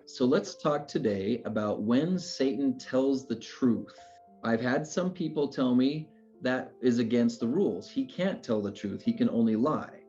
So let's talk today about when Satan tells the truth. I've had some people tell me that is against the rules. He can't tell the truth, he can only lie.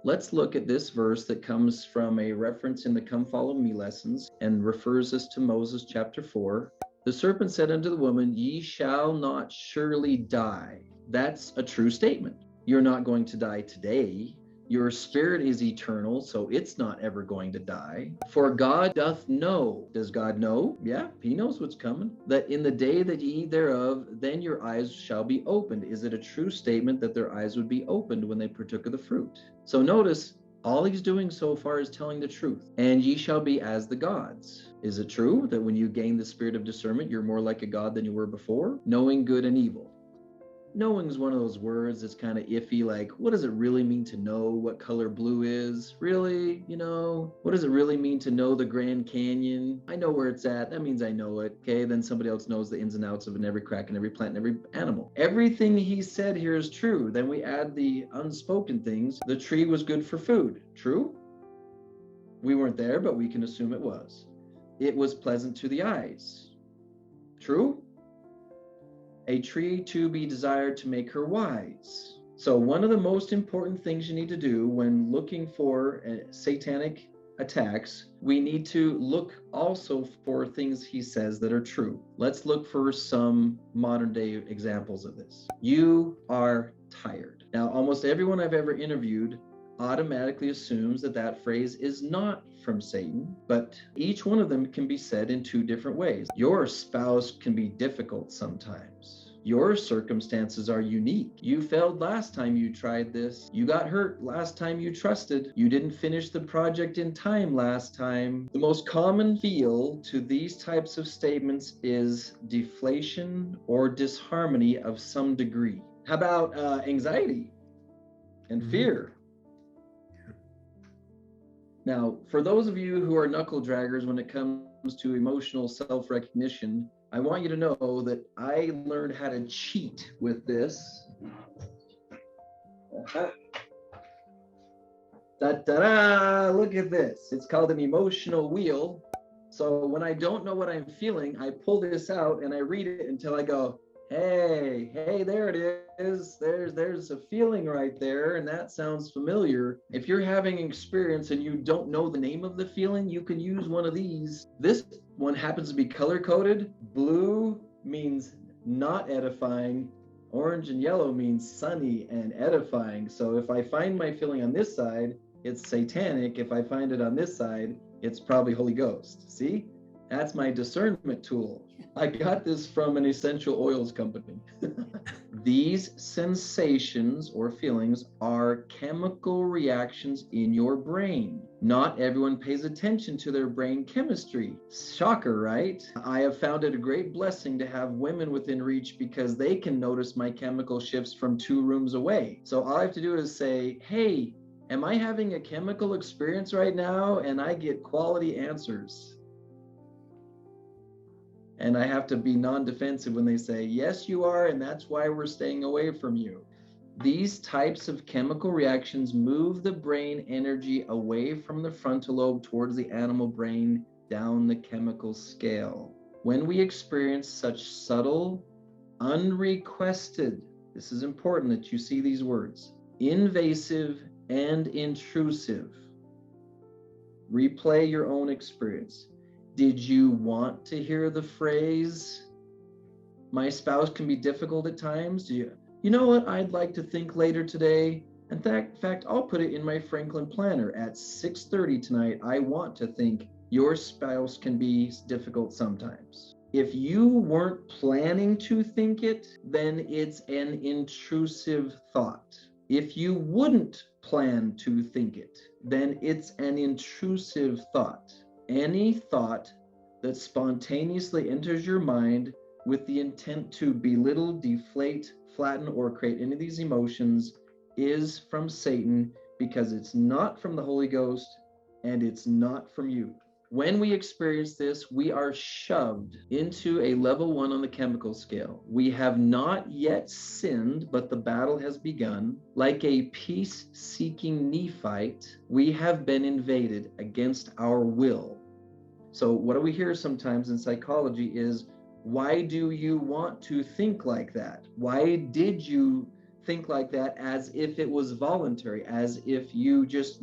Let's look at this verse that comes from a reference in the Come Follow Me lessons and refers us to Moses chapter 4. The serpent said unto the woman, ye shall not surely die. That's a true statement. You're not going to die today. Your spirit is eternal, so it's not ever going to die. For God doth know. Does God know? Yeah, he knows what's coming. That in the day that ye eat thereof, then your eyes shall be opened. Is it a true statement that their eyes would be opened when they partook of the fruit? So notice, all he's doing so far is telling the truth. And ye shall be as the gods. Is it true that when you gain the spirit of discernment, you're more like a god than you were before? Knowing good and evil. Knowing is one of those words that's kind of iffy, like, what does it really mean to know what color blue is? Really? What does it really mean to know the Grand Canyon? I know where it's at. That means I know it. Okay, then somebody else knows the ins and outs of it in every crack in every plant and every animal. Everything he said here is true. Then we add the unspoken things. The tree was good for food. True? We weren't there, but we can assume it was. It was pleasant to the eyes. True? A tree to be desired to make her wise. So one of the most important things you need to do when looking for satanic attacks, we need to look also for things he says that are true. Let's look for some modern day examples of this. You are tired. Now, almost everyone I've ever interviewed automatically assumes that that phrase is not from Satan, but each one of them can be said in two different ways. Your spouse can be difficult sometimes. Your circumstances are unique. You failed last time you tried this. You got hurt last time you trusted. You didn't finish the project in time last time. The most common feel to these types of statements is deflation or disharmony of some degree. How about anxiety and fear? Now, for those of you who are knuckle draggers when it comes to emotional self-recognition, I want you to know that I learned how to cheat with this. Ta-da! Look at this. It's called an emotional wheel. So when I don't know what I'm feeling, I pull this out and I read it until I go, hey, there it is. There's a feeling right there, and that sounds familiar. If you're having experience and you don't know the name of the feeling, you can use one of these. This one happens to be color-coded. Blue means not edifying. Orange and yellow means sunny and edifying. So if I find my feeling on this side, it's satanic. If I find it on this side, it's probably Holy Ghost. See? That's my discernment tool. I got this from an essential oils company. These sensations or feelings are chemical reactions in your brain. Not everyone pays attention to their brain chemistry. Shocker, right? I have found it a great blessing to have women within reach because they can notice my chemical shifts from 2 rooms away. So all I have to do is say, hey, am I having a chemical experience right now? And I get quality answers. And I have to be non-defensive when they say, yes, you are, and that's why we're staying away from you. These types of chemical reactions move the brain energy away from the frontal lobe towards the animal brain down the chemical scale. When we experience such subtle, unrequested, this is important that you see these words, invasive and intrusive. Replay your own experience. Did you want to hear the phrase, my spouse can be difficult at times? You know what, I'd like to think later today. In fact, I'll put it in my Franklin planner at 6:30 tonight. I want to think your spouse can be difficult sometimes. If you weren't planning to think it, then it's an intrusive thought. If you wouldn't plan to think it, then it's an intrusive thought. Any thought that spontaneously enters your mind with the intent to belittle, deflate, flatten, or create any of these emotions is from Satan because it's not from the Holy Ghost and it's not from you. When we experience this, we are shoved into a level 1 on the chemical scale. We have not yet sinned, but the battle has begun. Like a peace-seeking Nephite, we have been invaded against our will. So what do we hear sometimes in psychology is, why do you want to think like that? Why did you think like that, as if it was voluntary, as if you just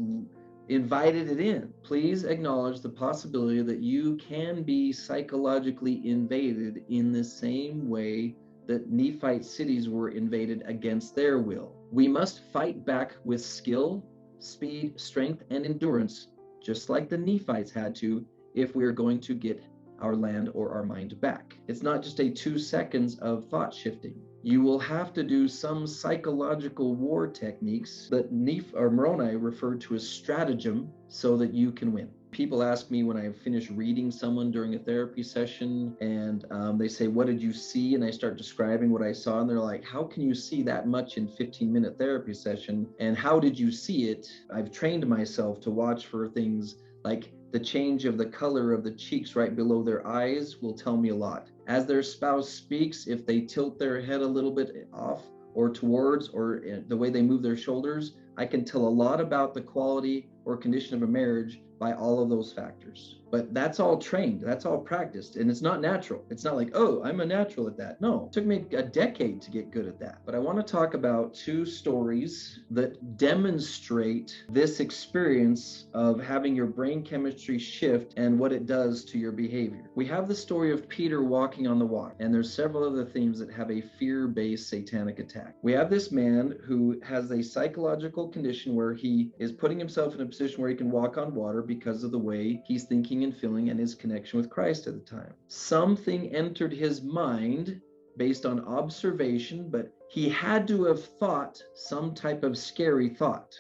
invited it in? Please acknowledge the possibility that you can be psychologically invaded in the same way that Nephite cities were invaded against their will. We must fight back with skill, speed, strength, and endurance, just like the Nephites had to, if we are going to get our land or our mind back. It's not just a 2 seconds of thought shifting. You will have to do some psychological war techniques that Moroni referred to as stratagem, so that you can win. People ask me when I finish reading someone during a therapy session, and they say, what did you see? And I start describing what I saw, and they're like, how can you see that much in 15-minute therapy session? And how did you see it? I've trained myself to watch for things like the change of the color of the cheeks right below their eyes will tell me a lot. As their spouse speaks, if they tilt their head a little bit off or towards, or the way they move their shoulders, I can tell a lot about the quality or condition of a marriage by all of those factors. But that's all trained, that's all practiced, and it's not natural. It's not like, oh, I'm a natural at that. No, it took me a decade to get good at that. But I want to talk about 2 stories that demonstrate this experience of having your brain chemistry shift and what it does to your behavior. We have the story of Peter walking on the water, and there's several other themes that have a fear-based satanic attack. We have this man who has a psychological condition where he is putting himself in a position where he can walk on water because of the way he's thinking and feeling and his connection with Christ at the time. Something entered his mind based on observation, but he had to have thought some type of scary thought.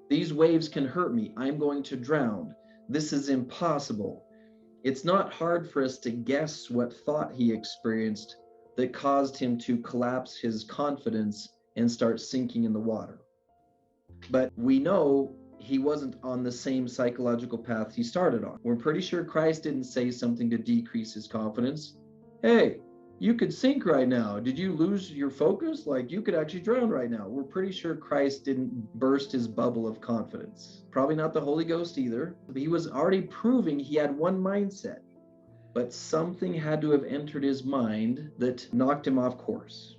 These waves can hurt me. I'm going to drown. This is impossible. It's not hard for us to guess what thought he experienced that caused him to collapse his confidence and start sinking in the water. But we know he wasn't on the same psychological path he started on. We're pretty sure Christ didn't say something to decrease his confidence. Hey, you could sink right now. Did you lose your focus? Like, you could actually drown right now. We're pretty sure Christ didn't burst his bubble of confidence. Probably not the Holy Ghost either. He was already proving he had one mindset. But something had to have entered his mind that knocked him off course.